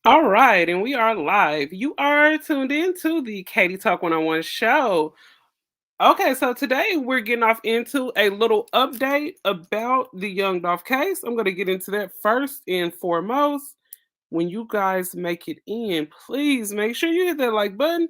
All right, and we are live. You are tuned in to the Katie Talk 101 show. Okay, so today we're getting off into a little update about the young Dolph case. I'm going to get into that first and foremost. When you guys make it in, please make sure you hit that like button,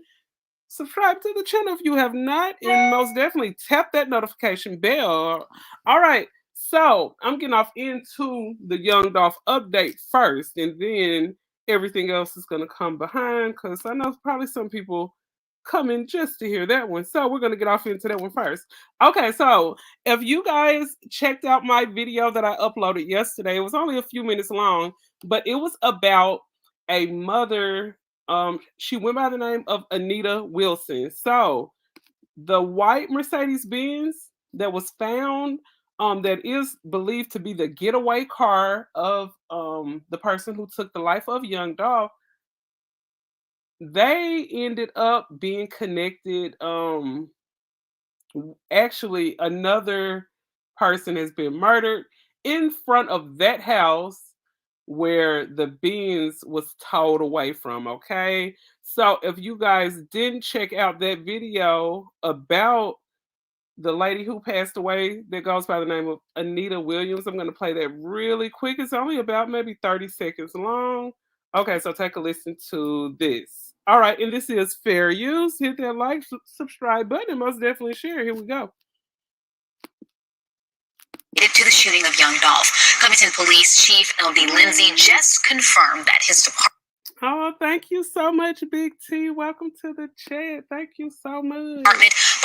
subscribe to the channel if you have not, and most definitely tap that notification bell. All right, so I'm getting off into the Young Dolph update first, and then everything else is going to come behind because I know probably some people coming just to hear that one. So we're going to get off into that one first. Okay, so if you guys checked out my video that I uploaded yesterday, it was only a few minutes long, but it was about a mother. She went by the name of Anita Wilson. So the white Mercedes Benz that was found, that is believed to be the getaway car of the person who took the life of young Dolph, they ended up being connected. Actually, another person has been murdered in front of that house where the beans was towed away from. Okay, so if you guys didn't check out that video about the lady who passed away that goes by the name of Anita Williams, I'm going to play that really quick. It's only about maybe 30 seconds long. Okay, so take a listen to this. All right, and this is fair use. Hit that like, subscribe button, and most definitely share. Here we go. To the shooting of young Dolph. Covington Police Chief Wendy Lindsay just confirmed that his department. Oh, thank you so much, Big T. Welcome to the chat. Thank you so much.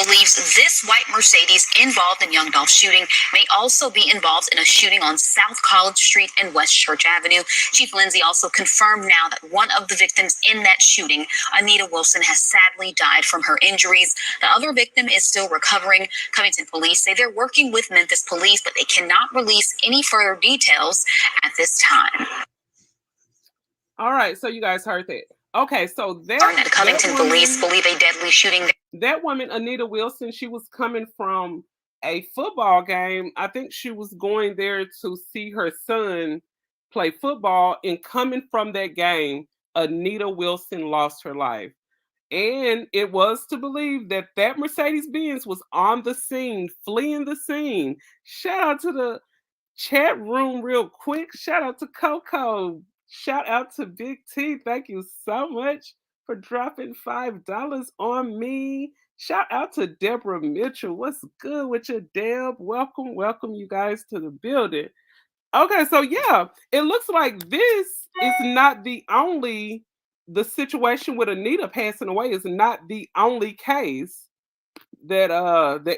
Believes this white Mercedes involved in young Dolph's shooting may also be involved in a shooting on South College Street and West Church Avenue. Chief Lindsay also confirmed now that one of the victims in that shooting, Anita Wilson, has sadly died from her injuries. The other victim is still recovering. Covington Police say they're working with Memphis Police, but they cannot release any further details at this time. All right, so you guys heard that. Okay, so that Covington Police believe a deadly shooting. That woman, Anita Wilson, she was coming from a football game. I think she was going there to see her son play football, and coming from that game, Anita Wilson lost her life. And it was to believe that that Mercedes Benz was on the scene, fleeing the scene. Shout out to the chat room real quick. Shout out to Coco. Shout out to Big T. Thank you so much for dropping $5 on me. Shout out to Deborah Mitchell. What's good with your Deb? Welcome, welcome you guys to the building. Okay, so yeah, it looks like this is not the situation with Anita passing away is not the only case that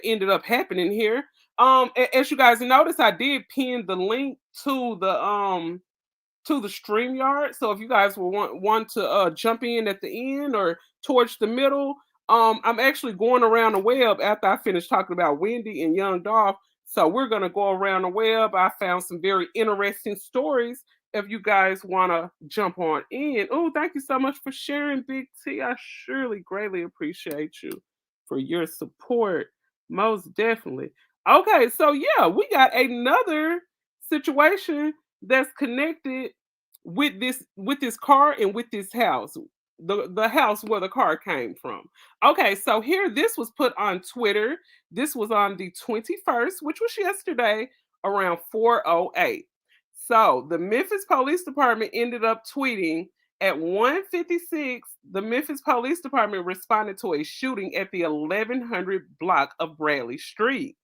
ended up happening here. As you guys notice, I did pin the link to the StreamYard. So if you guys will want to jump in at the end or towards the middle, I'm actually going around the web after I finish talking about Wendy and Young Dolph. So we're gonna go around the web. I found some very interesting stories. If you guys want to jump on in, oh, thank you so much for sharing, Big T. I surely greatly appreciate you for your support. Most definitely. Okay, so yeah, we got another situation that's connected with this car and with this house. The house where the car came from. Okay, so here this was put on Twitter. This was on the 21st, which was yesterday around 4:08. So the Memphis Police Department ended up tweeting at 1:56. The Memphis Police Department responded to a shooting at the 1100 block of Bradley Street.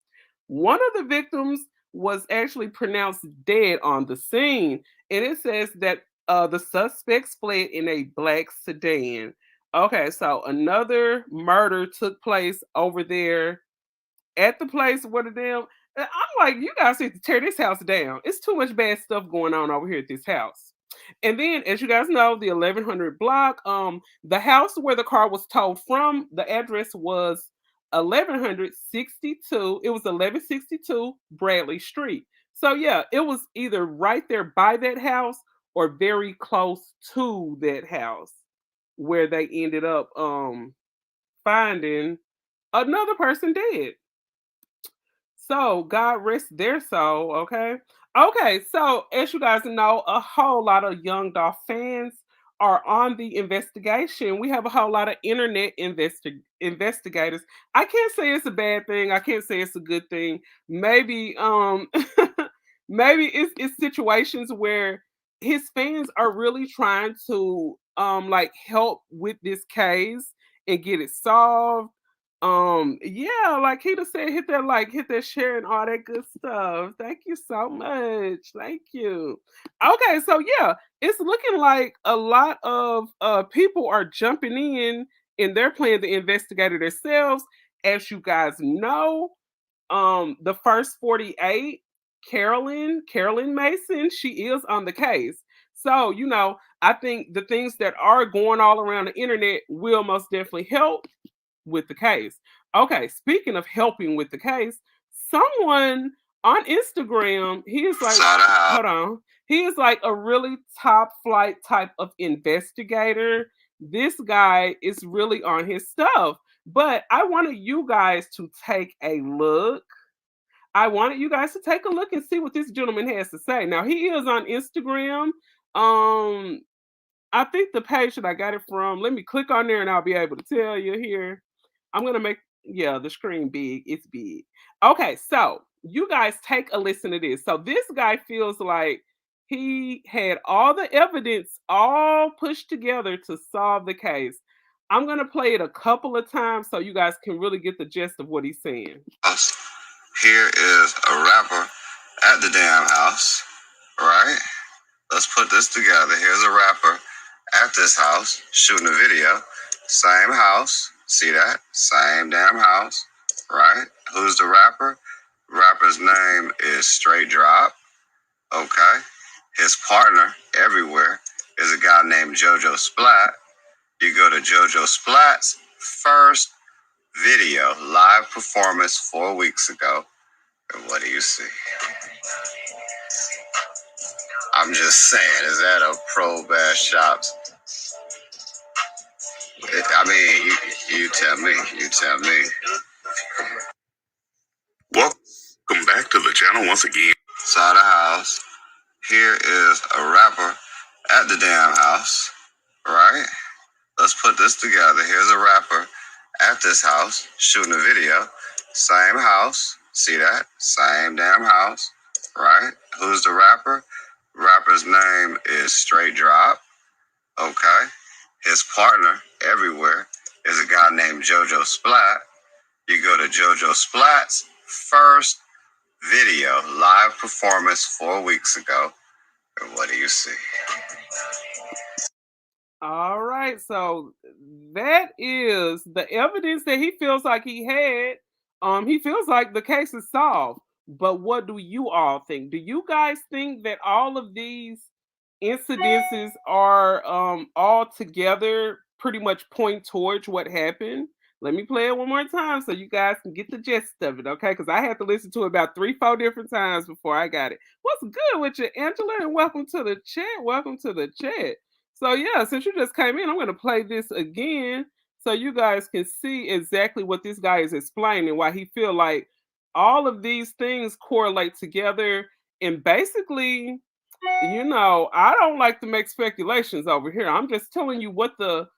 One of the victims was actually pronounced dead on the scene, and it says that the suspects fled in a black sedan. Okay, so another murder took place over there at the place where the damn. I'm like, you guys need to tear this house down. It's too much bad stuff going on over here at this house. And then, as you guys know, the 1100 block, the house where the car was towed from, the address was 1162. It was 1162 Bradley Street. So yeah, it was either right there by that house or very close to that house where they ended up finding another person dead. So God rest their soul, okay? Okay, so as you guys know, a whole lot of Young Dolph fans are on the investigation. We have a whole lot of internet investigators. I can't say it's a bad thing. I can't say it's a good thing. Maybe maybe it's situations where his fans are really trying to like help with this case and get it solved. Yeah, like Keita said, hit that like, hit that share and all that good stuff. Thank you so much. Thank you. Okay, so yeah, it's looking like a lot of people are jumping in and they're playing the investigator themselves. As you guys know, the first 48, Carolyn Mason, she is on the case. So, you know, I think the things that are going all around the internet will most definitely help with the case. Okay, speaking of helping with the case, someone on Instagram, he is like, hold on, he is like a really top flight type of investigator. This guy is really on his stuff. But I wanted you guys to take a look. I wanted you guys to take a look and see what this gentleman has to say. Now he is on Instagram. Um, I think the page that I got it from, let me click on there and I'll be able to tell you here. I'm gonna make, yeah, the screen big. It's big. Okay, so you guys take a listen to this. So this guy feels like he had all the evidence all pushed together to solve the case. I'm gonna play it a couple of times so you guys can really get the gist of what he's saying. Here is a rapper at the damn house, right? Let's put this together. Here's a rapper at this house shooting a video. Same house. See that? Same damn house, right? Who's the rapper? Rapper's name is Straight Drop. Okay. His partner everywhere is a guy named JoJo Splat. You go to JoJo Splat's first video, live performance 4 weeks ago. And what do you see? I'm just saying, is that a pro bash shops? I mean, you tell me. You tell me. Welcome back to the channel once again. Inside the house. Here is a rapper at the damn house, right? Let's put this together. Here's a rapper at this house shooting a video. Same house. See that? Same damn house, right? Who's the rapper? Rapper's name is Straight Drop. Okay. His partner everywhere is a guy named JoJo Splat. You go to JoJo Splat's first video, live performance 4 weeks ago. And what do you see? All right, so that is the evidence that he feels like he had. He feels like the case is solved. But what do you all think? Do you guys think that all of these incidences are all together pretty much point towards what happened? Let me play it one more time so you guys can get the gist of it, okay? Because I had to listen to it about 3-4 different times before I got it. What's good with you, Angela? And welcome to the chat. Welcome to the chat. So yeah, since you just came in, I'm going to play this again so you guys can see exactly what this guy is explaining, why he feel like all of these things correlate together. And basically, you know, I don't like to make speculations over here. I'm just telling you what the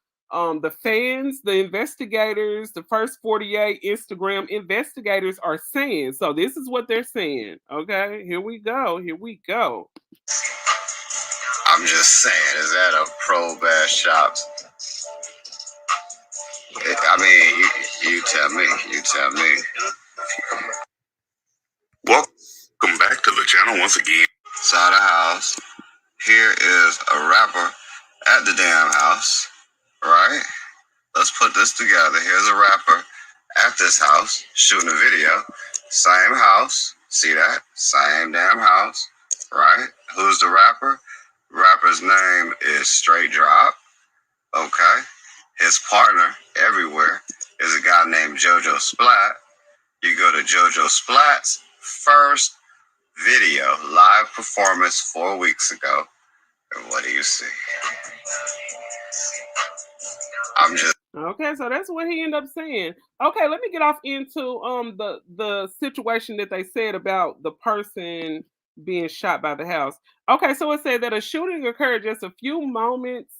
fans, the investigators, the first 48 Instagram investigators are saying. So this is what they're saying. Okay, here we go. Here we go. I'm just saying, is that a pro bash shops? I mean, you tell me. You tell me. Welcome back to the channel once again. Inside the house. Here is a rapper at the damn house, right? Let's put this together. Here's a rapper at this house shooting a video. Same house. See that? Same damn house, right? Who's the rapper? Rapper's name is Straight Drop. Okay. His partner everywhere is a guy named JoJo Splat. You go to JoJo Splat's first video, live performance 4 weeks ago. And what do you see? I'm just Okay, so that's what he ended up saying. Okay, let me get off into the situation that they said about the person being shot by the house. Okay, so it said that a shooting occurred just a few moments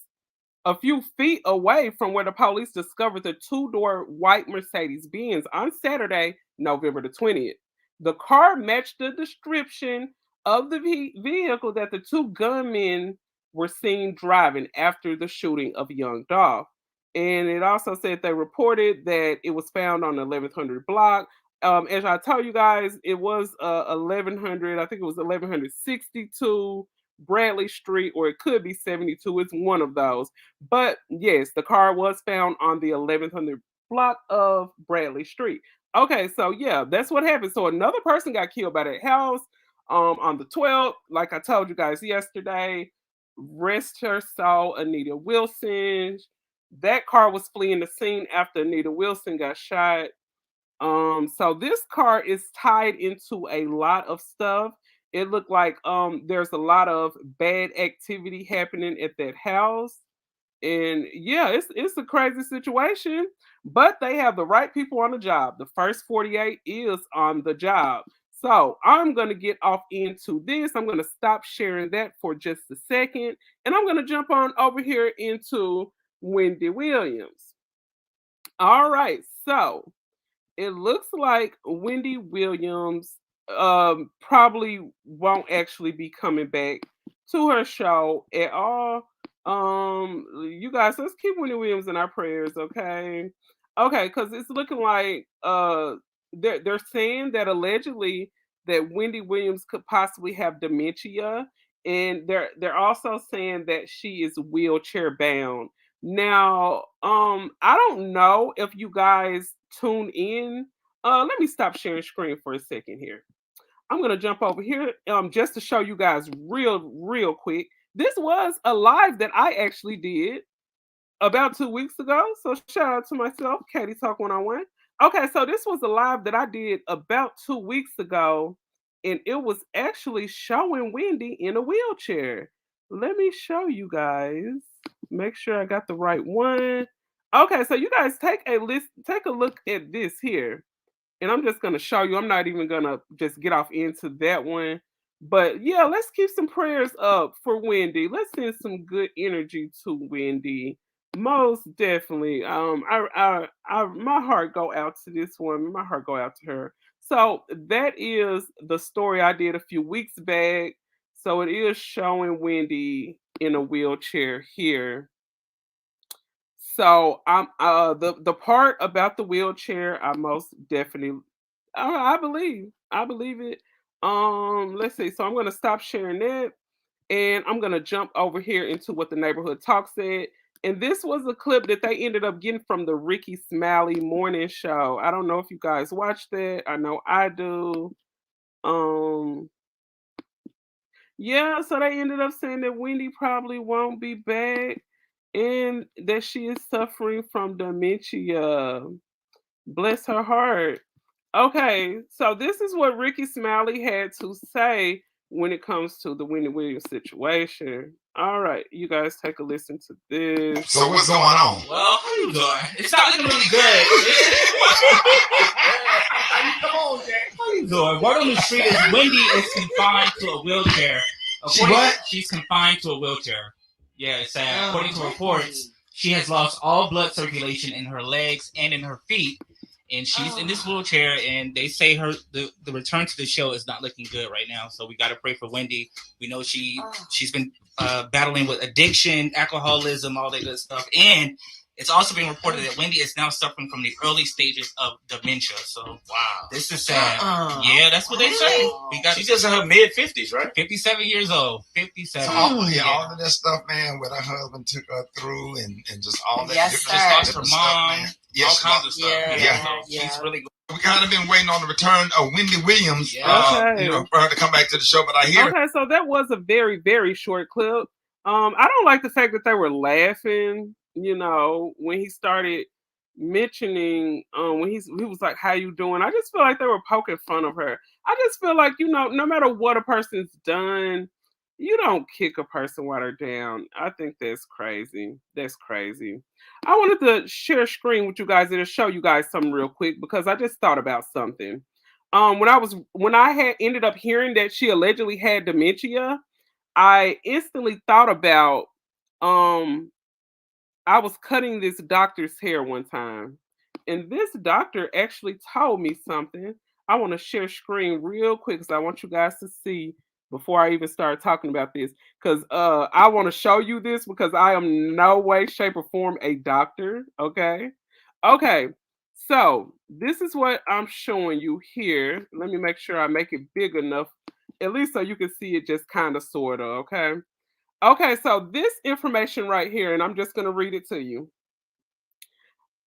a few feet away from where the police discovered the two-door white Mercedes-Benz on Saturday, November the 20th. The car matched the description of the vehicle that the two gunmen were seen driving after the shooting of young Dolph. And it also said they reported that it was found on the 1100 block. As I told you guys, it was 1100, I think it was 1162 Bradley Street, or it could be 72. It's one of those. But yes, the car was found on the 1100 block of Bradley Street. Okay, so yeah, that's what happened. So another person got killed by that house on the 12th, like I told you guys yesterday. Rest her soul, Anita Wilson. That car was fleeing the scene after Anita Wilson got shot. So this car is tied into a lot of stuff. It looked like there's a lot of bad activity happening at that house. And yeah, it's a crazy situation, but they have the right people on the job. The first 48 is on the job. So I'm gonna get off into this. I'm gonna stop sharing that for just a second, and I'm gonna jump on over here into Wendy Williams. All right, so it looks like Wendy Williams probably won't actually be coming back to her show at all. You guys, let's keep Wendy Williams in our prayers, okay? Okay, because it's looking like they're saying that allegedly that Wendy Williams could possibly have dementia, and they're also saying that she is wheelchair bound. Now, I don't know if you guys tune in. Let me stop sharing screen for a second here. I'm gonna jump over here just to show you guys real quick. This was a live that I actually did about 2 weeks ago. So shout out to myself, Katie Talk 101. Okay, so this was a live that I did about 2 weeks ago, and it was actually showing Wendy in a wheelchair. Let me show you guys. Make sure I got the right one. Okay, so you guys take a look at this here. And I'm just gonna show you. I'm not even gonna just get off into that one. But yeah, let's keep some prayers up for Wendy. Let's send some good energy to Wendy. Most definitely. My heart go out to this woman. My heart go out to her. So that is the story I did a few weeks back. So it is showing Wendy in a wheelchair here. So I'm the part about the wheelchair, I most definitely I believe it. Let's see. So I'm gonna stop sharing that, and I'm gonna jump over here into what the neighborhood talk said. And this was a clip that they ended up getting from the Ricky Smiley morning show. I don't know if you guys watched that. I know I do. Um yeah, so they ended up saying that Wendy probably won't be back and that she is suffering from dementia. Bless her heart. Okay, so this is what Ricky Smiley had to say when it comes to the Wendy Williams situation. All right, you guys take a listen to this. So what's going on? Well, how you doing? It's not looking really good. Come on, Jack. How you doing? Word on the street is Wendy is confined to a wheelchair. She's confined to a wheelchair. Yeah, it's sad. According to reports, she has lost all blood circulation in her legs and in her feet. And she's in this wheelchair, and they say the return to the show is not looking good right now. So we got to pray for Wendy. We know she's been battling with addiction, alcoholism, all that good stuff. And it's also being reported that Wendy is now suffering from the early stages of dementia. So wow, this is sad. Yeah, that's what they say. She's just in her mid-50s, right? 57 years old. 57. So all of that stuff, man, what her husband took her through and just all that. Yes, just lost her mom. Stuff, yes, all kinds of stuff. Yeah. She's really good. We kind of been waiting on the return of Wendy Williams, Okay. for her to come back to the show. But I hear. Okay, so that was a very short clip. I don't like the fact that they were laughing. When he started mentioning, when he was like, "How you doing?" I just feel like they were poking fun of her. I just feel like no matter what a person's done, you don't kick a person while they're down. I think that's crazy. That's crazy. I wanted to share a screen with you guys and to show you guys something real quick because I just thought about something. When I had ended up hearing that she allegedly had dementia, I instantly thought about I was cutting this doctor's hair one time, and this doctor actually told me something. I want to share screen real quick because I want you guys to see before I even start talking about this. Because I want to show you this because I am no way, shape, or form a doctor. Okay. Okay. So this is what I'm showing you here. Let me make sure I make it big enough, at least so you can see it just kind of sort of. Okay. Okay, so this information right here, and I'm just going to read it to you.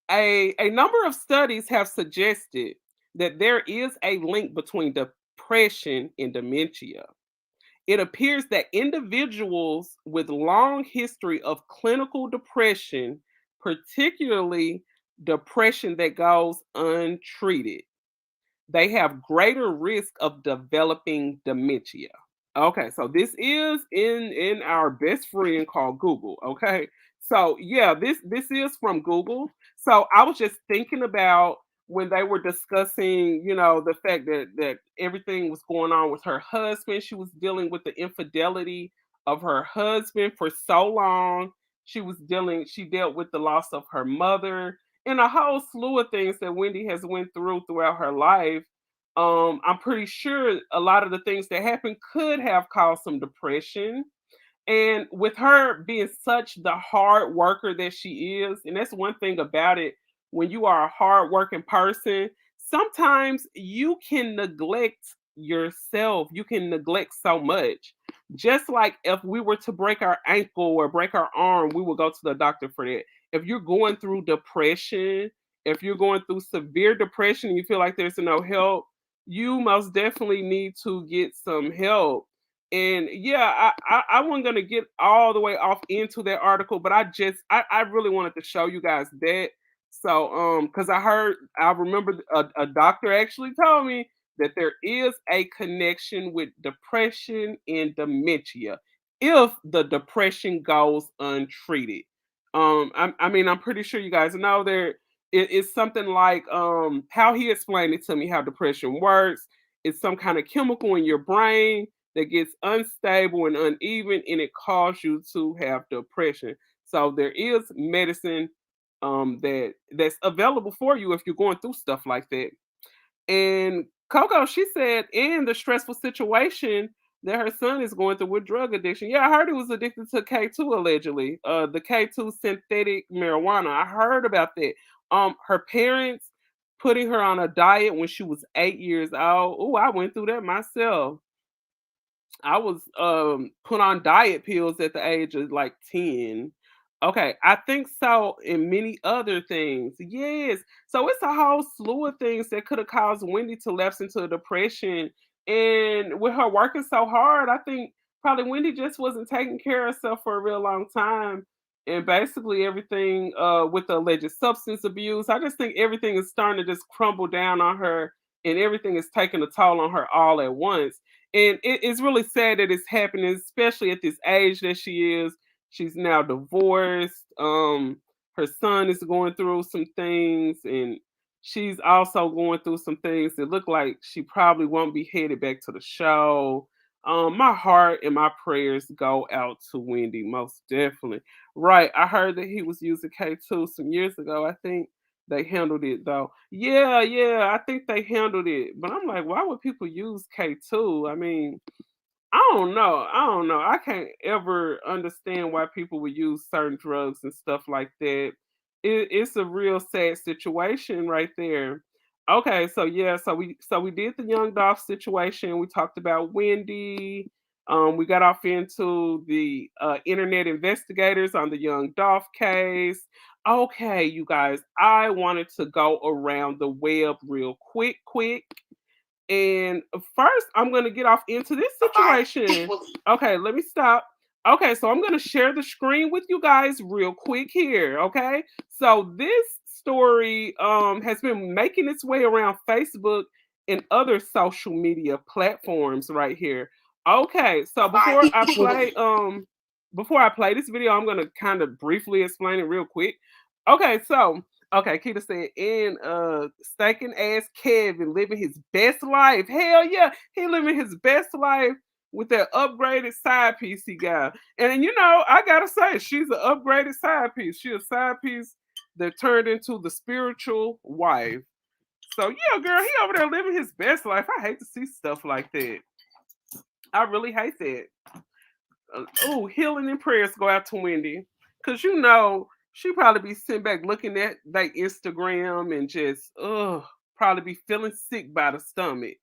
A number of studies have suggested that there is a link between depression and dementia. It appears that individuals with long history of clinical depression, particularly depression that goes untreated, they have greater risk of developing dementia. Okay, so this is in our best friend called Google. Okay, so yeah, this is from Google. So I was just thinking about when they were discussing, the fact that everything was going on with her husband. She was dealing with the infidelity of her husband for so long. She dealt with the loss of her mother and a whole slew of things that Wendy has went throughout her life. I'm pretty sure a lot of the things that happened could have caused some depression. And with her being such the hard worker that she is, and that's one thing about it, when you are a hard working person, sometimes you can neglect yourself. You can neglect so much. Just like if we were to break our ankle or break our arm, we will go to the doctor for that. If you're going through depression, if you're going through severe depression and you feel like there's no help, you most definitely need to get some help. And yeah, I wasn't gonna get all the way off into that article, but I really wanted to show you guys that. So because I remember a doctor actually told me that there is a connection with depression and dementia if the depression goes untreated. I mean, I'm pretty sure you guys know there it is something like how he explained it to me how depression works. It's some kind of chemical in your brain that gets unstable and uneven and it causes you to have depression. So there is medicine that's available for you if you're going through stuff like that. And Coco, she said in the stressful situation that her son is going through with drug addiction. Yeah, I heard he was addicted to K2 allegedly. The K2 synthetic marijuana. I heard about that. Her parents putting her on a diet when she was 8 years old. Oh, I went through that myself. I was put on diet pills at the age of like 10. Okay, I think so, and many other things. Yes. So it's a whole slew of things that could have caused Wendy to lapse into a depression. And with her working so hard, I think probably Wendy just wasn't taking care of herself for a real long time. And basically everything with the alleged substance abuse, I just think everything is starting to just crumble down on her and everything is taking a toll on her all at once. And it's really sad that it's happening, especially at this age that she is. She's now divorced. Her son is going through some things, and she's also going through some things that look like she probably won't be headed back to the show. My heart and my prayers go out to Wendy, most definitely. Right, I heard that he was using K2 some years ago. I think they handled it though. Yeah, yeah, I think they handled it. But I'm like, why would people use K2? I mean, I don't know. I don't know. I can't ever understand why people would use certain drugs and stuff like that. It's a real sad situation right there. Okay, so yeah, so we did the young Dolph situation. We talked about Wendy. We got off into the internet investigators on the young Dolph case. Okay, you guys, I wanted to go around the web real quick. And first, I'm going to get off into this situation. Okay, let me stop. Okay, so I'm going to share the screen with you guys real quick here. Okay, so this story has been making its way around Facebook and other social media platforms right here. Okay, so before I play this video, I'm going to kind of briefly explain it real quick. Okay, so okay, Keita said, and stinking ass Kevin living his best life. Hell yeah, he living his best life. with that upgraded side piece he got. And you know, I gotta say, she's an upgraded side piece. She's a side piece that turned into the spiritual wife. So yeah, girl, he over there living his best life. I hate to see stuff like that. I really hate that. Oh, healing and prayers go out to Wendy. Cause you know, she probably be sitting back looking at like Instagram and just probably be feeling sick by the stomach.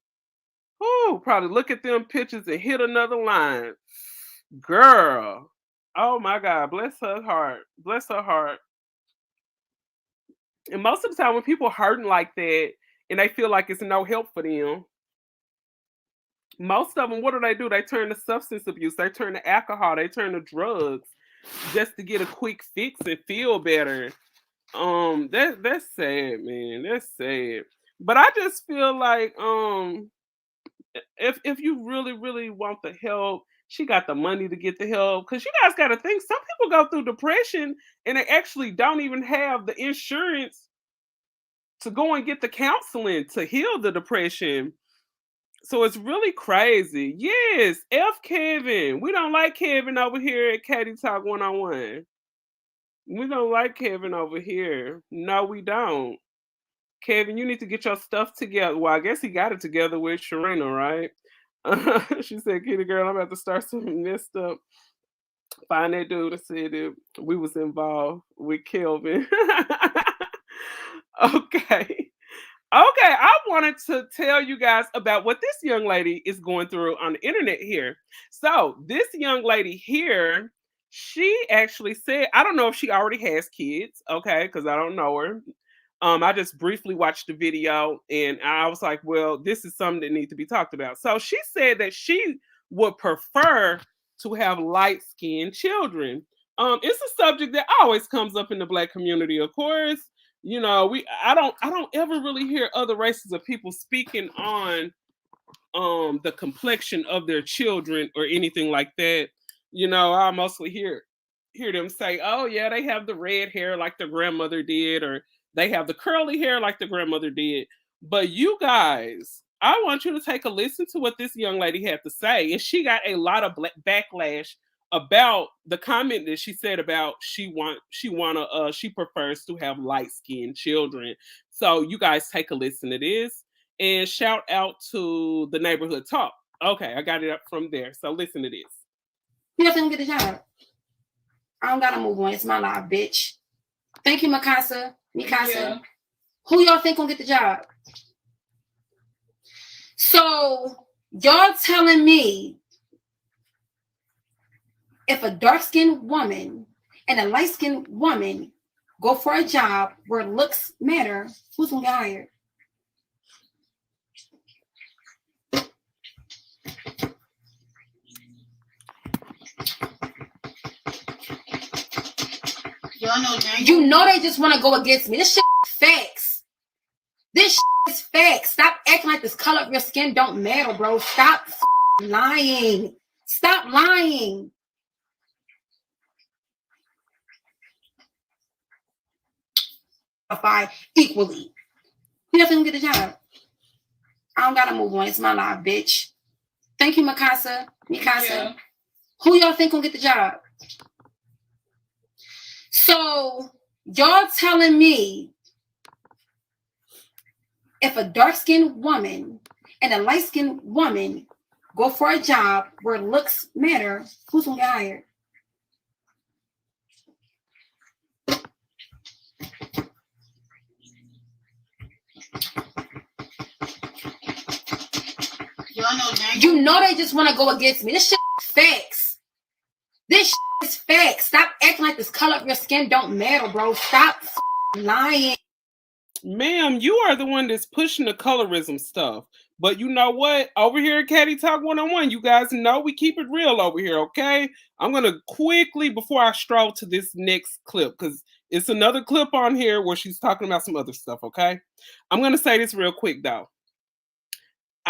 Oh, probably look at them pictures and hit another line. Girl. Oh my God. Bless her heart. Bless her heart. And most of the time when people hurting like that and they feel like it's no help for them, most of them, what do? They turn to substance abuse. They turn to alcohol. They turn to drugs just to get a quick fix and feel better. That's sad, man. That's sad. But I just feel like if you really want the help, she got the money to get the help. Because you guys got to think, some people go through depression and they actually don't even have the insurance to go and get the counseling to heal the depression. So it's really crazy. Yes, F Kevin. We don't like Kevin over here at Katie Talk 101. We don't like Kevin over here. No, we don't. Kevin, you need to get your stuff together. Well, I guess he got it together with Sharina, right? She said, Kitty girl, I'm about to start something messed up. Find that dude that said that we was involved with Kelvin. Okay. Okay, I wanted to tell you guys about what this young lady is going through on the internet here. So, this young lady here, she actually said, I don't know if she already has kids, okay, because I don't know her. I just briefly watched the video and I was like, well, this is something that needs to be talked about. So, she said that she would prefer to have light-skinned children. It's a subject that always comes up in the Black community, of course. You know, I don't ever really hear other races of people speaking on the complexion of their children or anything like that. You know, I mostly hear them say, oh yeah, they have the red hair like their grandmother did, or they have the curly hair like their grandmother did. But you guys, I want you to take a listen to what this young lady had to say. And she got a lot of backlash about the comment that she said about she prefers to have light-skinned children. So you guys take a listen to this and shout out to the neighborhood talk. Okay, I got it up from there. So listen to this. You have to get a job. I don't gotta move on. It's my life, bitch. Thank you, Mikasa. Yeah. Who y'all think gonna get the job? So y'all telling me if a dark-skinned woman and a light-skinned woman go for a job where looks matter, who's gonna get hired? You know they just want to go against me. This shit is facts. This shit is facts. Stop acting like this color of your skin don't matter, bro. Stop lying. Stop lying. Equally. You have to get a job. I don't gotta move on. It's my life, bitch. Thank you, Mikasa. Yeah. Who y'all think gonna get the job? So y'all telling me if a dark-skinned woman and a light-skinned woman go for a job where looks matter, who's gonna get hired? You know they just want to go against me. This shit is facts. This shit is facts. Stop acting like this color of your skin don't matter, bro. Stop lying. Ma'am, you are the one that's pushing the colorism stuff. But you know what? Over here at Caddy Talk 101, you guys know we keep it real over here, okay? I'm going to quickly, before I stroll to this next clip, because it's another clip on here where she's talking about some other stuff, okay? I'm going to say this real quick, though.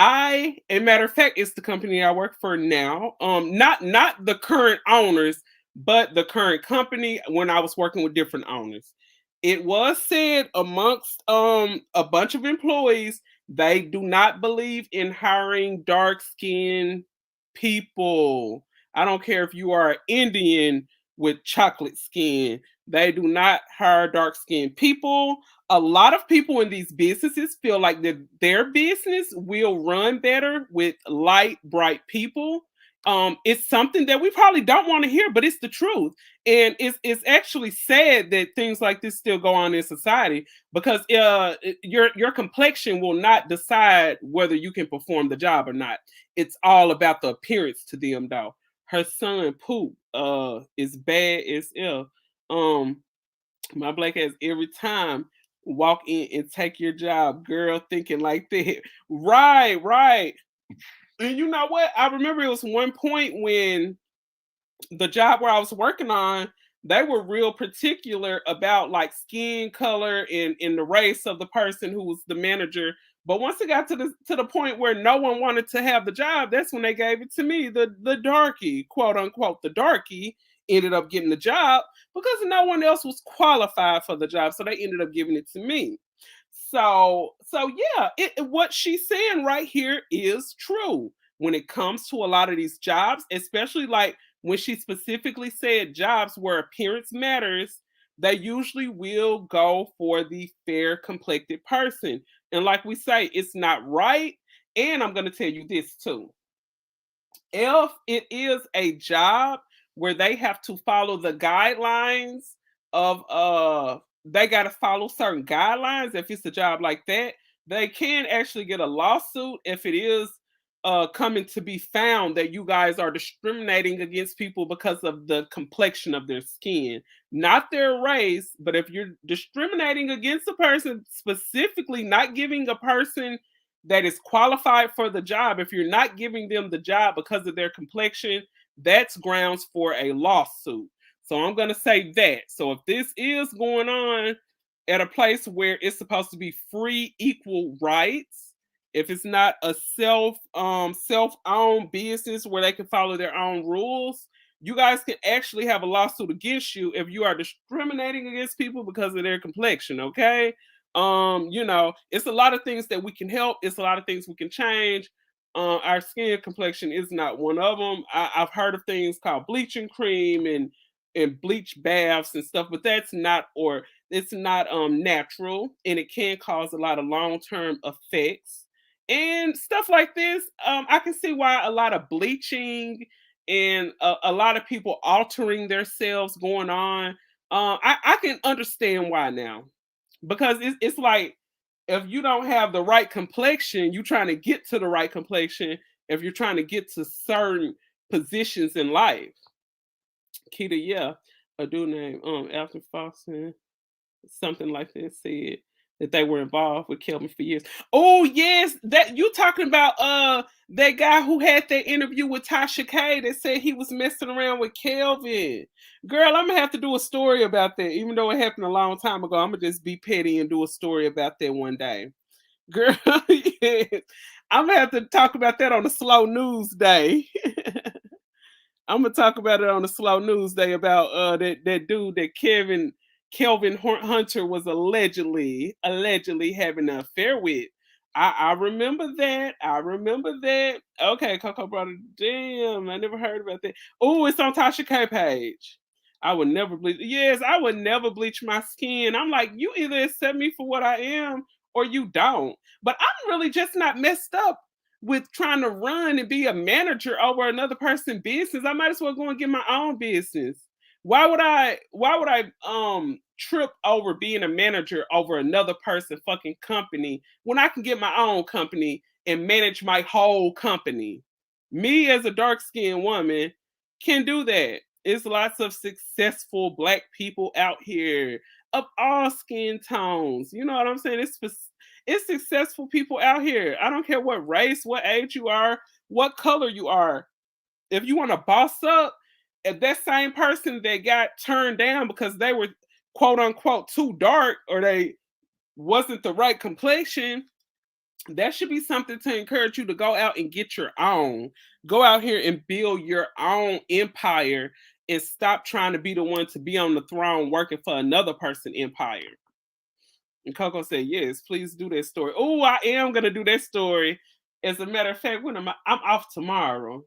A matter of fact, it's the company I work for now. Not the current owners, but the current company when I was working with different owners. It was said amongst a bunch of employees, they do not believe in hiring dark-skinned people. I don't care if you are Indian with chocolate skin. They do not hire dark-skinned people. A lot of people in these businesses feel like that their business will run better with light, bright people. It's something that we probably don't want to hear, but it's the truth. And it's actually sad that things like this still go on in society, because your complexion will not decide whether you can perform the job or not. It's all about the appearance to them, though. Her son Poop is bad as hell. My black ass every time walk in and take your job, girl, thinking like that. Right. And you know what? I remember it was one point when the job where I was working on, they were real particular about like skin color and the race of the person who was the manager. But once it got to the point where no one wanted to have the job, that's when they gave it to me. The darky, quote unquote, the darky ended up getting the job because no one else was qualified for the job. So they ended up giving it to me. So yeah, what she's saying right here is true when it comes to a lot of these jobs, especially like when she specifically said jobs where appearance matters. They usually will go for the fair complected person. And like we say, it's not right. And I'm going to tell you this too. If it is a job where they have to follow the guidelines of they got to follow certain guidelines, if it's a job like that, they can actually get a lawsuit if it is coming to be found that you guys are discriminating against people because of the complexion of their skin, not their race. But if you're discriminating against a person, specifically not giving a person that is qualified for the job, if you're not giving them the job because of their complexion, that's grounds for a lawsuit. So I'm going to say that. So if this is going on at a place where it's supposed to be free, equal rights, if it's not a self-owned business where they can follow their own rules, you guys can actually have a lawsuit against you if you are discriminating against people because of their complexion, okay? It's a lot of things that we can help. It's a lot of things we can change. Our skin complexion is not one of them. I've heard of things called bleaching cream and bleach baths and stuff, but it's not natural, and it can cause a lot of long-term effects and stuff like this. I can see why a lot of bleaching and a lot of people altering themselves going on. I can understand why now, because it's like if you don't have the right complexion, you're trying to get to the right complexion if you're trying to get to certain positions in life. Keita, yeah, a dude named Alton Fawson, something like that, said that they were involved with Kelvin for years. Oh yes, that you talking about that guy who had that interview with Tasha K that said he was messing around with Kelvin. Girl, I'm gonna have to do a story about that, even though it happened a long time ago. I'm gonna just be petty and do a story about that one day. Girl, yes. I'm gonna have to talk about that on the slow news day. I'm gonna talk about it on the slow news day about that dude that Kelvin Hunter was allegedly having an affair with. I remember that. Okay, Coco brought it. Damn, I never heard about that. Oh, it's on Tasha K page. I would never bleach. Yes, I would never bleach my skin. I'm like, you either accept me for what I am or you don't. But I'm really just not messed up with trying to run and be a manager over another person's business. I might as well go and get my own business. Why would I trip over being a manager over another person's fucking company when I can get my own company and manage my whole company? Me as a dark-skinned woman can do that. It's lots of successful black people out here of all skin tones. You know what I'm saying? It's successful people out here. I don't care what race, what age you are, what color you are. If you want to boss up, if that same person that got turned down because they were quote unquote too dark or they wasn't the right complexion, that should be something to encourage you to go out and get your own. Go out here and build your own empire and stop trying to be the one to be on the throne working for another person's empire. And Coco said, yes, please do that story. Oh, I am going to do that story. As a matter of fact, I'm off tomorrow.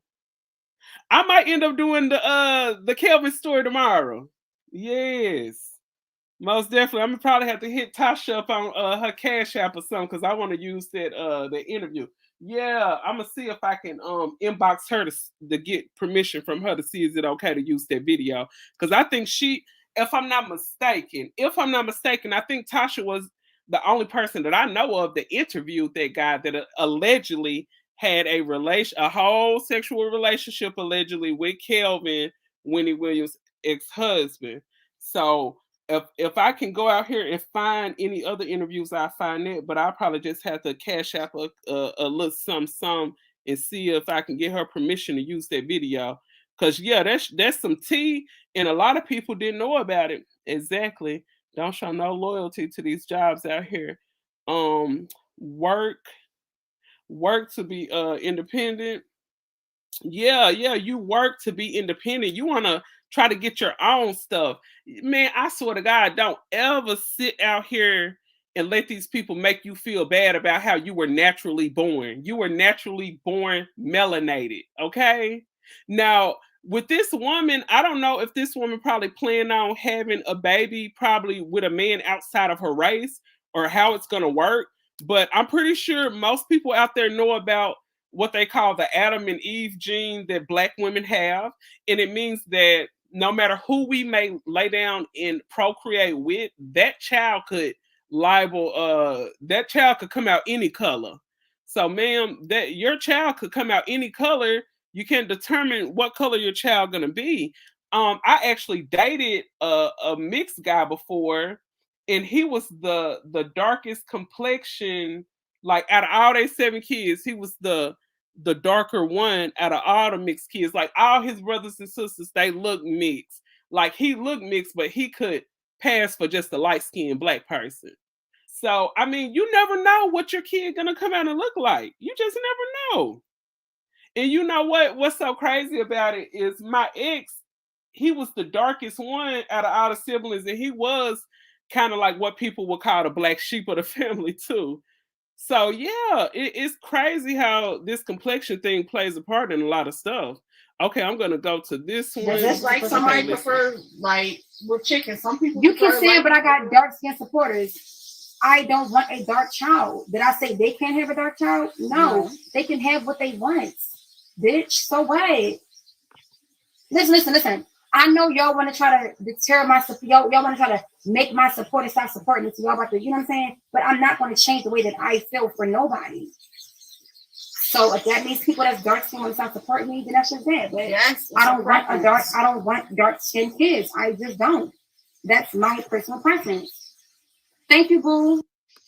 I might end up doing the Kelvin story tomorrow. Yes. Most definitely. I'm gonna probably have to hit Tasha up on her Cash App or something because I want to use that the interview. Yeah, I'm gonna see if I can inbox her to get permission from her to see is it okay to use that video. Because I think if I'm not mistaken, I think Tasha was the only person that I know of that interviewed that guy that allegedly had a whole sexual relationship allegedly with Kelvin, Wendy Williams' ex-husband. So if I can go out here and find any other interviews, I find it. But I'll probably just have to cash out a little some and see if I can get her permission to use that video. Cause yeah, that's some tea, and a lot of people didn't know about it. Exactly. Don't show no loyalty to these jobs out here. Work to be independent. Yeah, you work to be independent. You want to try to get your own stuff. Man, I swear to God, don't ever sit out here and let these people make you feel bad about how you were naturally born. You were naturally born melanated, okay? Now, with this woman, I don't know if this woman probably planned on having a baby probably with a man outside of her race or how it's going to work, but I'm pretty sure most people out there know about what they call the Adam and Eve gene that Black women have. And it means that no matter who we may lay down and procreate with, that child could come out any color. So, ma'am, that your child could come out any color. You can't determine what color your child gonna be. I actually dated a mixed guy before, and he was the darkest complexion. Like out of all their 7 kids, he was the darker one out of all the mixed kids. Like all his brothers and sisters, they look mixed. Like he looked mixed, but he could pass for just a light-skinned Black person. So I mean, you never know what your kid gonna come out and look like. You just never know. And you know what? What's so crazy about it is my ex, he was the darkest one out of all the siblings, and he was kind of like what people would call the black sheep of the family too. So yeah, it's crazy how this complexion thing plays a part in a lot of stuff. Okay, I'm gonna go to this one. Just like somebody prefer like with chicken. Some people you can say it, but I got dark skin supporters. I don't want a dark child. Did I say they can't have a dark child? No, they can have what they want. Bitch, so what? Listen. I know y'all want to try to deter my support. Y'all want to try to make my supporters stop supporting me. So y'all about to, you know what I'm saying? But I'm not going to change the way that I feel for nobody. So if that means people that's dark skin want to stop supporting me, then that's just that. But yes, I don't want dark skinned kids. I just don't. That's my personal preference. Thank you, boo.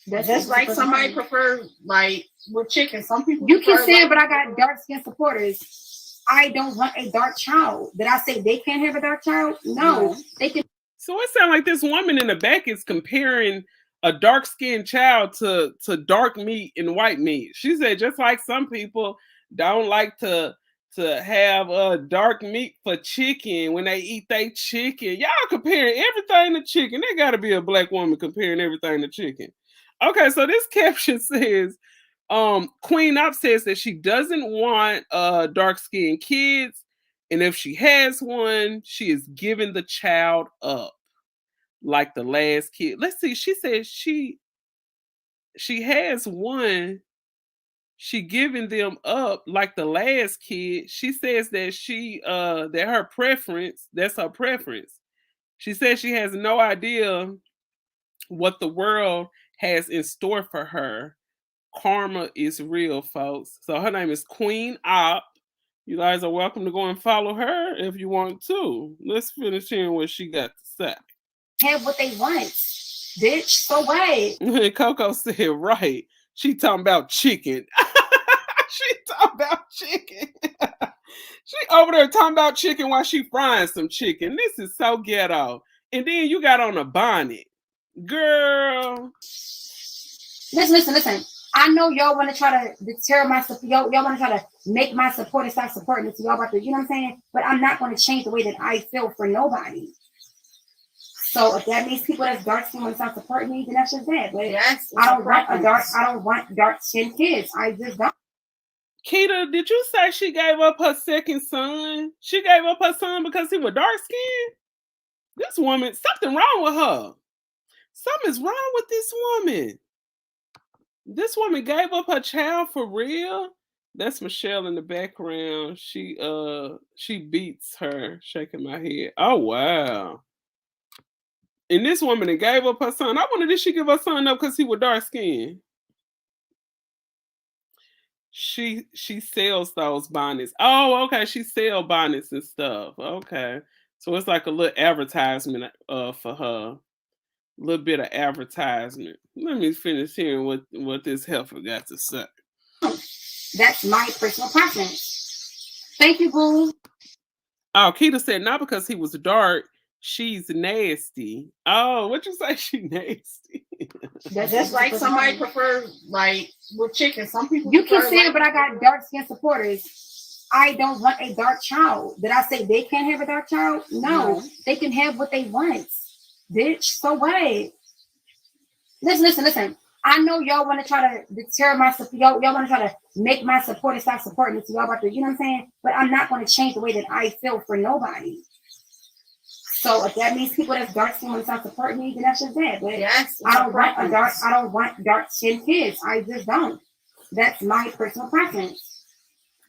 That's just like somebody prefer like with chicken. Some people you can say it, but I got dark skin supporters. I don't want a dark child. Did I say they can't have a dark child? No, they can. So it sounds like this woman in the back is comparing a dark-skinned child to dark meat and white meat. She said just like some people don't like to have dark meat for chicken when they eat their chicken. Y'all comparing everything to chicken. There got to be a Black woman comparing everything to chicken. Okay, so this caption says, Queen Op says that she doesn't want dark-skinned kids, and if she has one, she is giving the child up like the last kid. Let's see. She says she has one. She giving them up like the last kid. She says that that her preference. That's her preference. She says she has no idea what the world has in store for her. Karma is real, folks. So her name is Queen Op. You guys are welcome to go and follow her if you want to. Let's finish hearing what she got to say. Have what they want, bitch. So what? Coco said, right. She talking about chicken. She talking about chicken. She over there talking about chicken while she frying some chicken. This is so ghetto. And then you got on a bonnet. Girl. Listen. I know y'all want to try to deter my support. Y'all want to try to make my supporters stop supporting me. So y'all about to, you know what I'm saying? But I'm not going to change the way that I feel for nobody. So if that means people that's dark skin want to stop supporting me, then that's just that. But yes, I don't want dark skinned kids. I just don't. Keita, did you say she gave up her second son? She gave up her son because he was dark skinned? This woman, something wrong with her. Something's wrong with this woman. This woman gave up her child for real? That's Michelle in the background. She beats her, shaking my head. Oh wow. And this woman that gave up her son. I wonder, did she give her son up because he was dark skinned? She sells those bonnets. Oh, okay. She sells bonnets and stuff. Okay. So it's like a little advertisement for her. A little bit of advertisement. Let me finish hearing what this heifer got to say. That's my personal preference. Thank you, boo. Oh, Keita said not because he was dark, she's nasty. Oh, what you say? She nasty. That's like somebody prefer like with chicken. Some people you can say it, but I got dark skin supporters. I don't want a dark child. Did I say they can't have a dark child? No. They can have what they want. Bitch, so what? Listen. I know y'all want to try to deter my support. Y'all want to try to make my supporters stop supporting me. So y'all about to, you know what I'm saying? But I'm not going to change the way that I feel for nobody. So if that means people that's dark skin want to stop supporting me, then that's just that. But yes, I don't want dark skin kids. I just don't. That's my personal preference.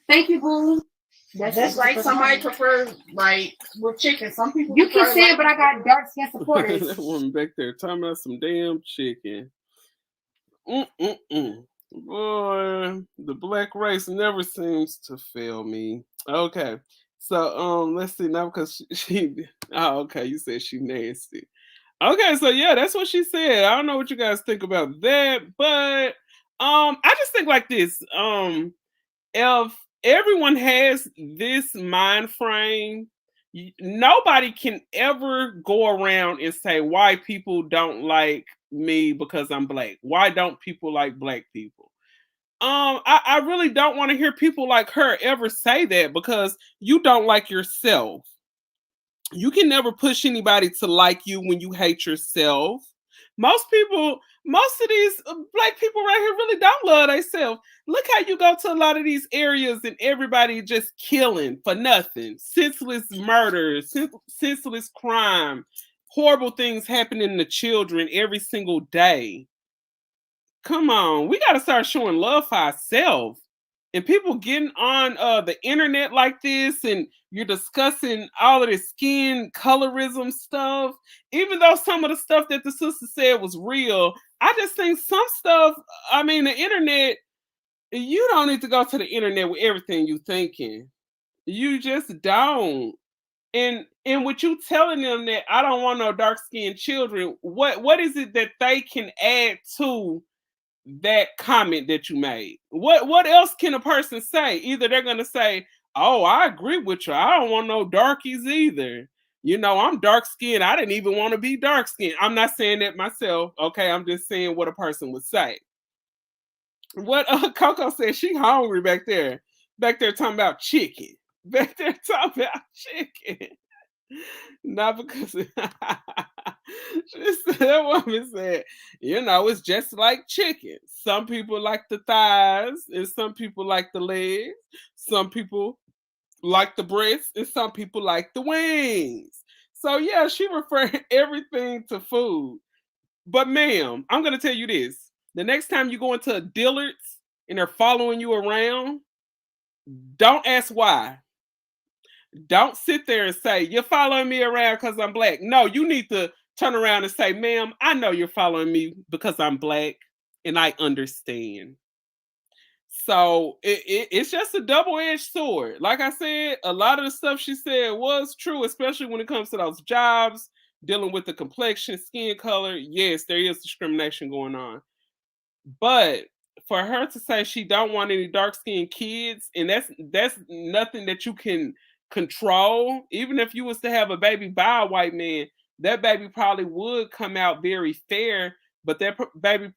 Thank you, boo. That's like somebody prefer like with chicken. Some people you can say it, but I got dark skin supporters. That woman back there talking about some damn chicken. Boy, the black race never seems to fail me. Okay, so let's see now because she oh, okay, you said she nasty. Okay, so yeah, that's what she said. I don't know what you guys think about that, but I just think like this. If everyone has this mind frame, nobody can ever go around and say why people don't like me because I'm black. Why don't people like black people? I really don't want to hear people like her ever say that because you don't like yourself. You can never push anybody to like you when you hate yourself. Most of these black people right here really don't love themselves. Look how you go to a lot of these areas and everybody just killing for nothing. Senseless murders, senseless crime, horrible things happening to children every single day. Come on, we got to start showing love for ourselves. And people getting on the internet like this and you're discussing all of this skin colorism stuff, even though some of the stuff that the sister said was real, I just think some stuff, I mean, the internet, you don't need to go to the internet with everything you thinking. You just don't. And with you telling them that I don't want no dark-skinned children, what is it that they can add to that comment that you made? What else can a person say? Either they're gonna say, oh, I agree with you, I don't want no darkies either. You know, I'm dark skinned, I didn't even want to be dark skinned. I'm not saying that myself, okay? I'm just saying what a person would say. What Coco said, she hungry back there talking about chicken. Back there talking about chicken. Not because that woman said, you know, it's just like chicken. Some people like the thighs, and some people like the legs. Some people like the breasts, and some people like the wings. So yeah, she referred everything to food. But ma'am, I'm gonna tell you this: the next time you go into a Dillard's and they're following you around, don't ask why. Don't sit there and say, you're following me around because I'm black. No, you need to turn around and say, ma'am, I know you're following me because I'm black and I understand. So it's just a double-edged sword. Like I said, a lot of the stuff she said was true, especially when it comes to those jobs, dealing with the complexion, skin color. Yes, there is discrimination going on. But for her to say she don't want any dark-skinned kids, and that's nothing that you can control. Even if you was to have a baby by a white man, that baby probably would come out very fair, but that baby,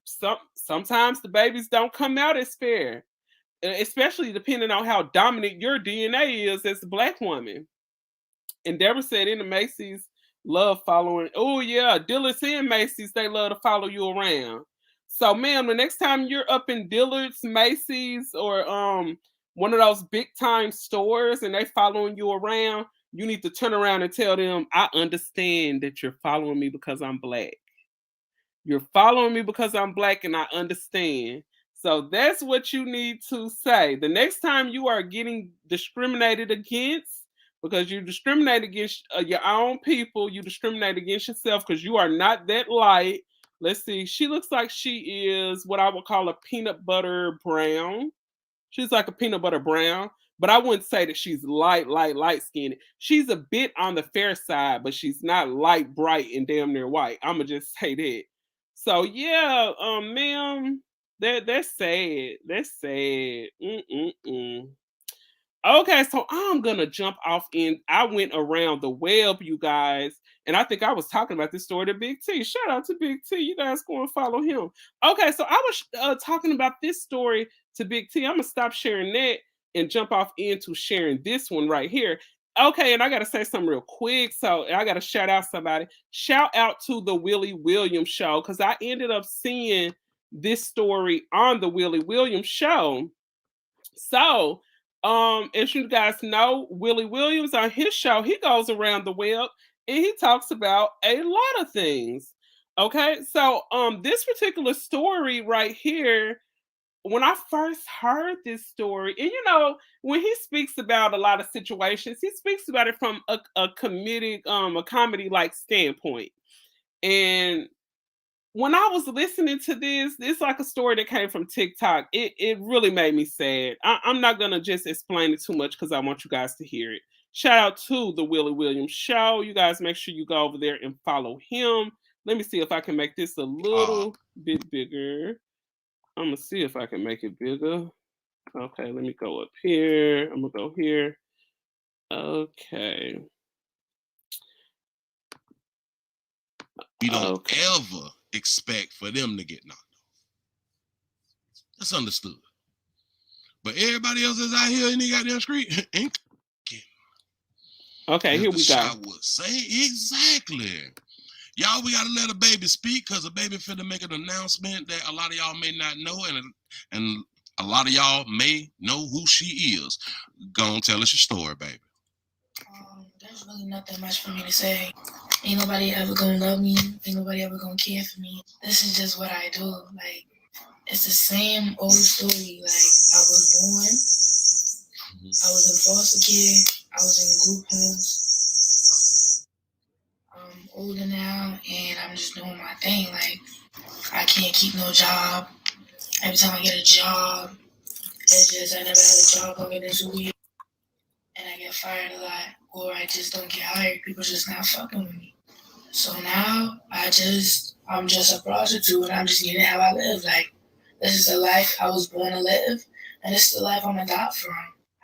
sometimes the babies don't come out as fair, especially depending on how dominant your DNA is as a black woman. And Deborah said in the Macy's, love following. Oh yeah, Dillard's and Macy's, they love to follow you around. So ma'am, the next time you're up in Dillard's, Macy's, or one of those big time stores and they following you around, you need to turn around and tell them, I understand that you're following me because I'm black. You're following me because I'm black and I understand. So that's what you need to say. The next time you are getting discriminated against, because you discriminate against your own people, you discriminate against yourself because you are not that light. Let's see. She looks like she is what I would call a peanut butter brown. She's like a peanut butter brown, but I wouldn't say that she's light skinned. She's a bit on the fair side, but she's not light, bright, and damn near white. I'ma just say that. So yeah, ma'am, that's sad. That's sad. Okay, so I'm gonna jump off in. I went around the web, you guys, and I think I was talking about this story to Big T. Shout out to Big T. You guys go and follow him. Okay, so I was talking about this story to Big T. I'm gonna stop sharing that and jump off into sharing this one right here. Okay, and I gotta say something real quick. So I gotta shout out somebody. Shout out to the Wendy Williams show because I ended up seeing this story on the Wendy Williams show. So as you guys know, Wendy Williams on his show, he goes around the web and he talks about a lot of things. Okay, so this particular story right here, when I first heard this story, and you know, when he speaks about a lot of situations, he speaks about it from a comedic, a comedy like standpoint. And when I was listening to this, it's like a story that came from TikTok. It really made me sad. I'm not gonna just explain it too much because I want you guys to hear it. Shout out to the Wendy Williams show. You guys make sure you go over there and follow him. Let me see if I can make this a little bit bigger. I'm gonna see if I can make it bigger. Okay, let me go up here. I'm gonna go here. Okay. We don't ever expect for them to get knocked off. That's understood. But everybody else that's out here in the goddamn street ain't getting. Okay, here we go. I would say exactly. Y'all, we gotta let a baby speak because a baby finna make an announcement that a lot of y'all may not know, and a lot of y'all may know who she is. Go on, tell us your story, baby. There's really nothing much for me to say. Ain't nobody ever gonna love me. Ain't nobody ever gonna care for me. This is just what I do. Like, it's the same old story. Like, I was born, I was in foster care, I was in group homes. I'm older now, and I'm just doing my thing. Like, I can't keep no job. Every time I get a job, it's just I never had a job longer than 2 weeks. And I get fired a lot, or I just don't get hired. People just not fucking with me. So now I'm just a prostitute, and I'm just getting how I live. Like, this is the life I was born to live, and this is the life I'm gonna die from.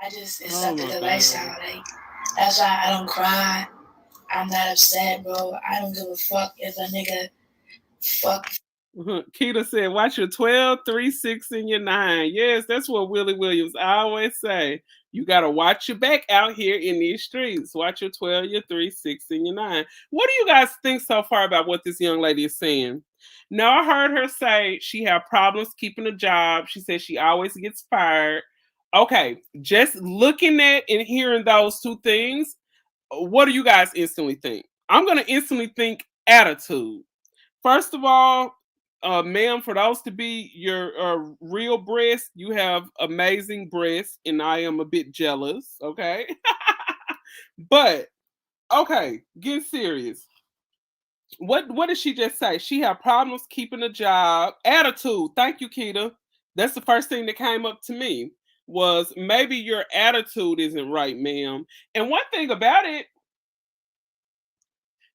I just accepted the lifestyle. Like, that's why I don't cry. I'm not upset, bro. I don't give a fuck if a nigga fuck. Keita said, watch your 12, 3, 6, and your 9. Yes, that's what Wendy Williams always say. You got to watch your back out here in these streets. Watch your 12, your 3, 6, and your 9. What do you guys think so far about what this young lady is saying? Now, I heard her say she had problems keeping a job. She said she always gets fired. Okay, just looking at and hearing those two things, what do you guys instantly think? I'm going to instantly think attitude. First of all, ma'am, for those to be your real breast, you have amazing breasts, and I am a bit jealous, okay? But, okay, get serious. What did she just say? She had problems keeping a job. Attitude. Thank you, Keita. That's the first thing that came up to me, was maybe your attitude isn't right, ma'am. And one thing about it,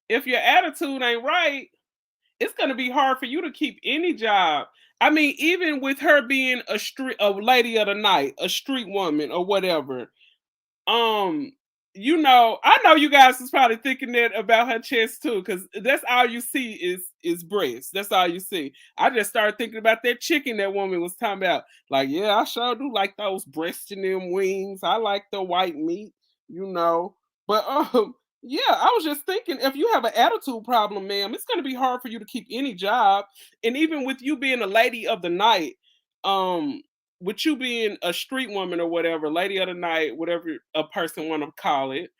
if your attitude ain't right, it's going to be hard for you to keep any job. I mean, even with her being a lady of the night, a street woman or whatever. You know, I know you guys is probably thinking that about her chest too, because that's all you see is breasts. That's all you see. I just started thinking about that chicken that woman was talking about. Like, yeah, I sure do like those breasts and them wings. I like the white meat, you know. But yeah, I was just thinking, if you have an attitude problem, ma'am, it's going to be hard for you to keep any job. And even with you being a lady of the night, with you being a street woman or whatever, lady of the night, whatever a person want to call it,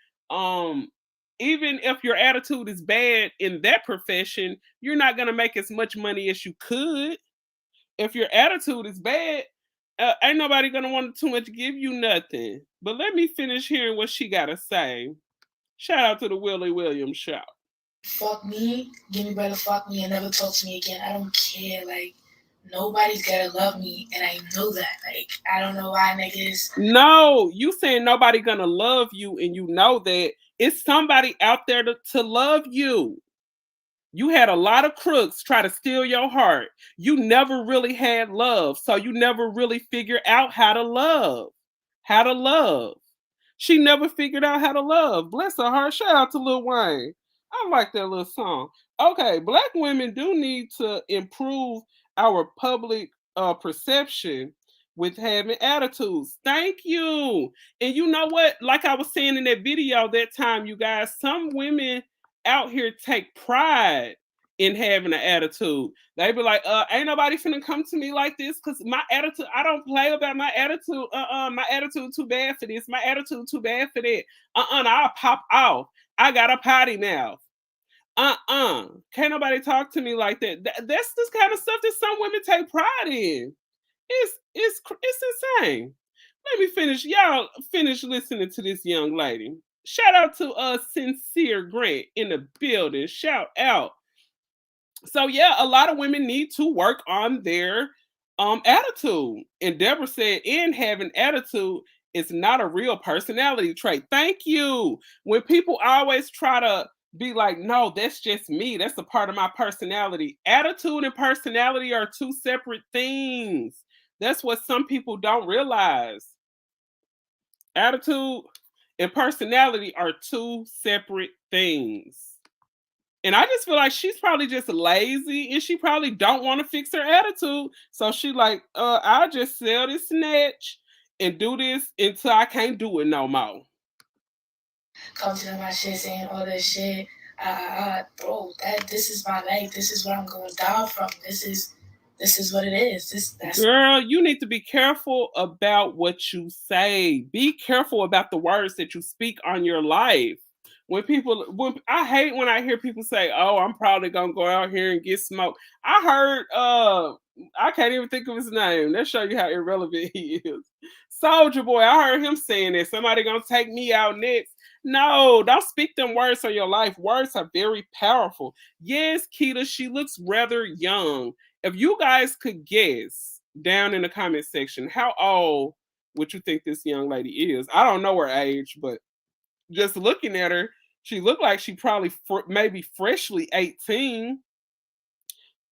even if your attitude is bad in that profession, you're not gonna make as much money as you could. If your attitude is bad, ain't nobody gonna want too much to give you nothing. But let me finish hearing what she gotta say. Shout out to the Wendy Williams show. Fuck me, give me better fuck me, and never talk to me again. I don't care. Like, nobody's gotta love me, and I know that. Like, I don't know why niggas. No, you saying nobody gonna love you, and you know that it's somebody out there to love you. You had a lot of crooks try to steal your heart. You never really had love, so you never really figured out how to love. How to love. She never figured out how to love. Bless her heart. Shout out to Lil Wayne. I like that little song. Okay, black women do need to improve our public perception with having attitudes. Thank you. And you know what? Like I was saying in that video that time, you guys, some women out here take pride in having an attitude. They be like, ain't nobody finna come to me like this because my attitude, I don't play about my attitude. My attitude too bad for this. My attitude too bad for that. I'll pop off. I got a potty mouth. Can't nobody talk to me like that. That's this kind of stuff that some women take pride in. It's insane. Let me finish. Y'all finish listening to this young lady. Shout out to Sincere Grant in the building. Shout out. So yeah, a lot of women need to work on their attitude. And Deborah said, in having attitude, it's not a real personality trait. Thank you. When people always try to be like, no, that's just me. That's a part of my personality. Attitude and personality are two separate things. That's what some people don't realize. Attitude and personality are two separate things. And I just feel like she's probably just lazy and she probably don't want to fix her attitude. So she like, I'll just sell this snatch and do this until I can't do it no more. Come to my shit saying all this shit. Bro, this is my life. This is where I'm going down from. This is what it is. Girl, you need to be careful about what you say. Be careful about the words that you speak on your life. When I hate when I hear people say, "Oh, I'm probably gonna go out here and get smoked." I heard, I can't even think of his name. That show you how irrelevant he is. Soulja Boy, I heard him saying that somebody gonna take me out next. No, don't speak them words on your life. Words are very powerful. Yes, Keita, she looks rather young. If you guys could guess down in the comment section, how old would you think this young lady is? I don't know her age, but just looking at her, she looked like she probably maybe freshly 18,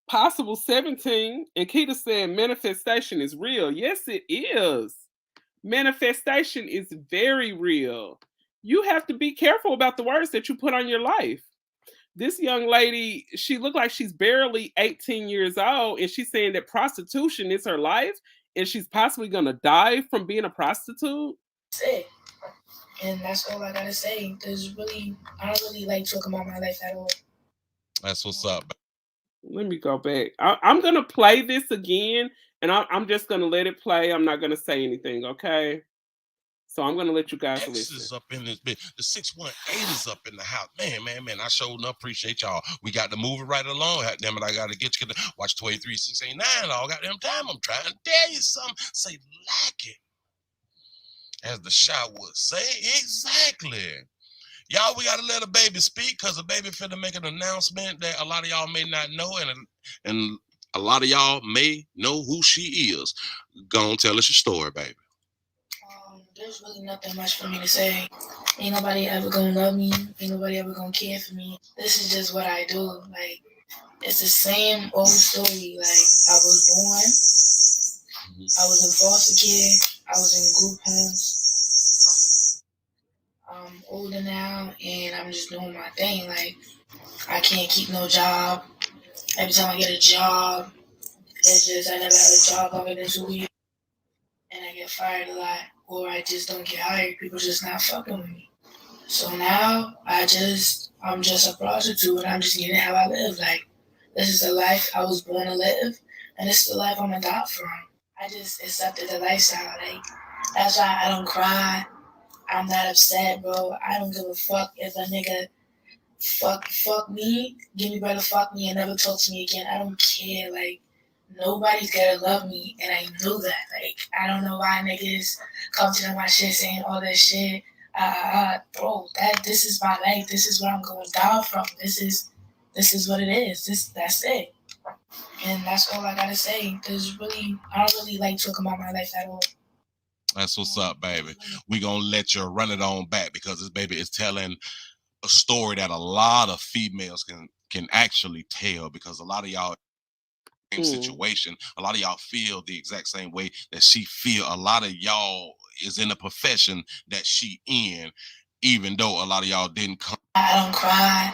possible 17. And Keita said manifestation is real. Yes, it is. Manifestation is very real. You have to be careful about the words that you put on your life. This young lady, she looked like she's barely 18 years old, and she's saying that prostitution is her life, and she's possibly going to die from being a prostitute. And that's all I gotta say. I don't really like talking about my life at all. That's what's up. Let me go back. I'm going to play this again, and I'm just going to let it play. I'm not going to say anything, okay? So I'm going to let you guys listen. Is up in this bitch. The 618 is up in the house. Man. I sure enough appreciate y'all. We got to move it right along. Damn it, I got to get you to watch 283-689 all goddamn time. I'm trying to tell you something. Say like it. As the shot would say, exactly. Y'all, we got to let a baby speak because a baby finna make an announcement that a lot of y'all may not know, and a lot of y'all may know who she is. Go on, tell us your story, baby. There's really nothing much for me to say. Ain't nobody ever gonna love me. Ain't nobody ever gonna care for me. This is just what I do. Like, it's the same old story. Like, I was born, I was in foster care, I was in group homes. I'm older now, and I'm just doing my thing. Like, I can't keep no job. Every time I get a job, it's just I never had a job longer than 2 years, and I get fired a lot, or I just don't get hired. People just not fucking with me. So now I'm just a prostitute, and I'm just getting how I live. Like, this is the life I was born to live, and this is the life I'm gonna die from. I just accepted the lifestyle. Like, that's why I don't cry. I'm not upset, bro. I don't give a fuck if a nigga fuck me, give me better fuck me, and never talk to me again. I don't care. Like, nobody's gonna love me, and I know that. Like, I don't know why niggas come to my shit saying all that shit. Bro, this is my life. This is what I'm going down from. This is what it is. That's it. And that's all I gotta say. Cause really, I don't really like talking about my life at all. That's what's up, baby. We gonna let you run it on back because this baby is telling a story that a lot of females can actually tell, because a lot of y'all situation, a lot of y'all feel the exact same way that she feel. A lot of y'all is in a profession that she in, even though a lot of y'all didn't come. I don't cry.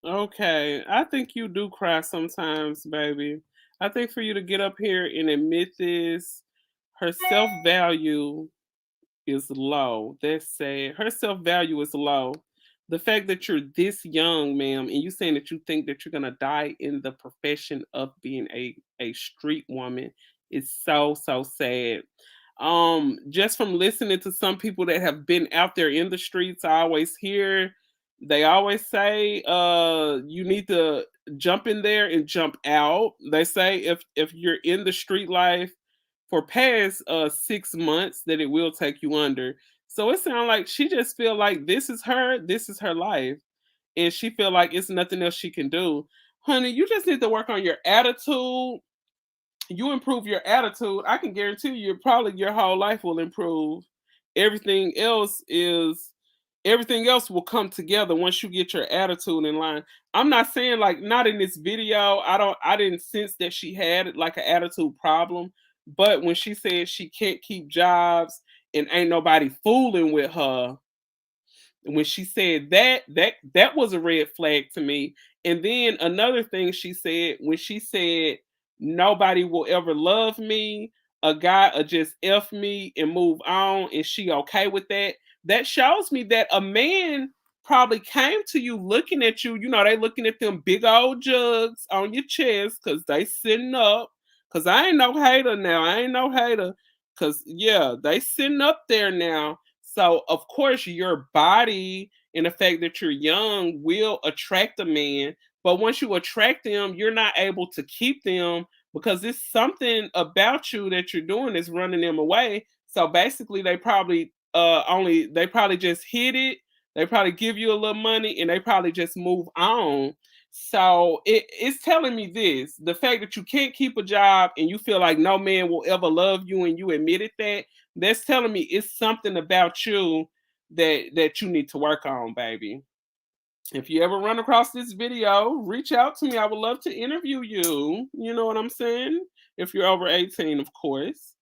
Okay, I think you do cry sometimes, baby. I think for you to get up here and admit this, her self-value is low. That's sad. Her self-value is low. The fact that you're this young, ma'am, and you saying that you think that you're gonna die in the profession of being a street woman is so sad. Just from listening to some people that have been out there in the streets, I always hear they always say you need to jump in there and jump out. They say if you're in the street life for past 6 months, that it will take you under. So it sounds like she just feel like this is her life, and she feel like it's nothing else she can do. Honey, you just need to work on your attitude. You improve your attitude, I can guarantee you probably your whole life will improve. Everything else is everything else will come together once you get your attitude in line. I'm not saying like not in this video. I didn't sense that she had like an attitude problem. But when she said she can't keep jobs and ain't nobody fooling with her, when she said that was a red flag to me. And then another thing she said, when she said nobody will ever love me, a guy will just F me and move on, and she okay with that. That shows me that a man probably came to you looking at you. You know, they looking at them big old jugs on your chest because they sitting up. Cause I ain't no hater now. I ain't no hater. Cause yeah, they sitting up there now. So of course your body and the fact that you're young will attract a man. But once you attract them, you're not able to keep them because it's something about you that you're doing is running them away. So basically they probably just hit it. They probably give you a little money and they probably just move on. So it's telling me this: the fact that you can't keep a job and you feel like no man will ever love you, and you admitted that, that's telling me it's something about you that you need to work on, baby. If you ever run across this video, reach out to me. I would love to interview you. You know what I'm saying? If you're over 18, of course.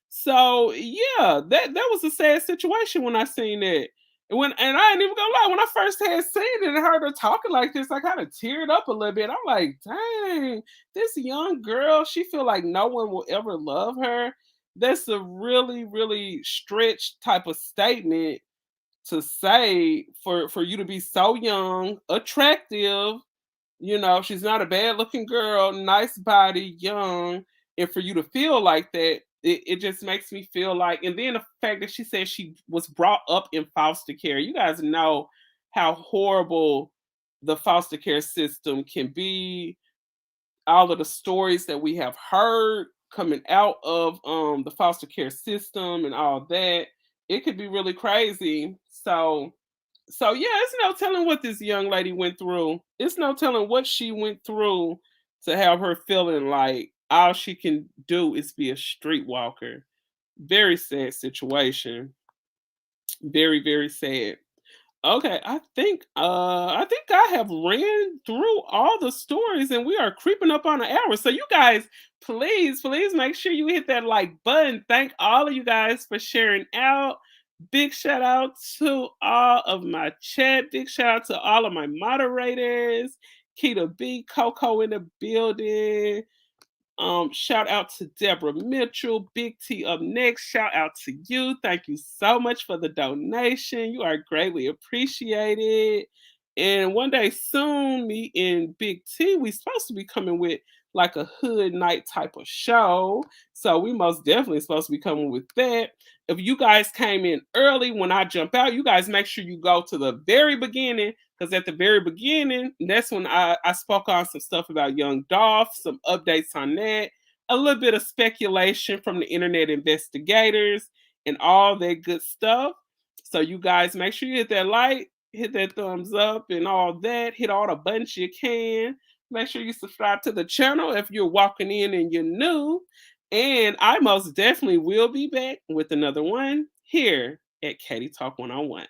So yeah, that was a sad situation when I seen that. And I ain't even gonna lie, when I first had seen it and heard her talking like this, I kind of teared up a little bit. I'm like, dang, this young girl, she feel like no one will ever love her. That's a really, really stretched type of statement to say for you to be so young, attractive, you know, she's not a bad looking girl, nice body, young, and for you to feel like that, it just makes me feel like, and then the fact that she said she was brought up in foster care. You guys know how horrible the foster care system can be. All of the stories that we have heard coming out of the foster care system and all that, it could be really crazy. So yeah, it's no telling what this young lady went through. It's no telling what she went through to have her feeling like all she can do is be a streetwalker. Very sad situation. Very, very sad. Okay, I think I have ran through all the stories and we are creeping up on an hour. So you guys, please make sure you hit that like button. Thank all of you guys for sharing out. Big shout out to all of my chat. Big shout out to all of my moderators. Keita B, Coco in the building. Shout out to Deborah Mitchell, Big T up next. Shout out to you. Thank you so much for the donation. You are greatly appreciated. And one day soon, me and Big T, we supposed to be coming with like a hood night type of show. So we most definitely supposed to be coming with that. If you guys came in early when I jump out, you guys make sure you go to the very beginning, because at the very beginning, that's when I spoke on some stuff about young Dolph, some updates on that, a little bit of speculation from the internet investigators, and all that good stuff. So you guys make sure you hit that like, hit that thumbs up, and all that. Hit all the buttons you can. Make sure you subscribe to the channel if you're walking in and you're new. And I most definitely will be back with another one here at Katie Talk 101.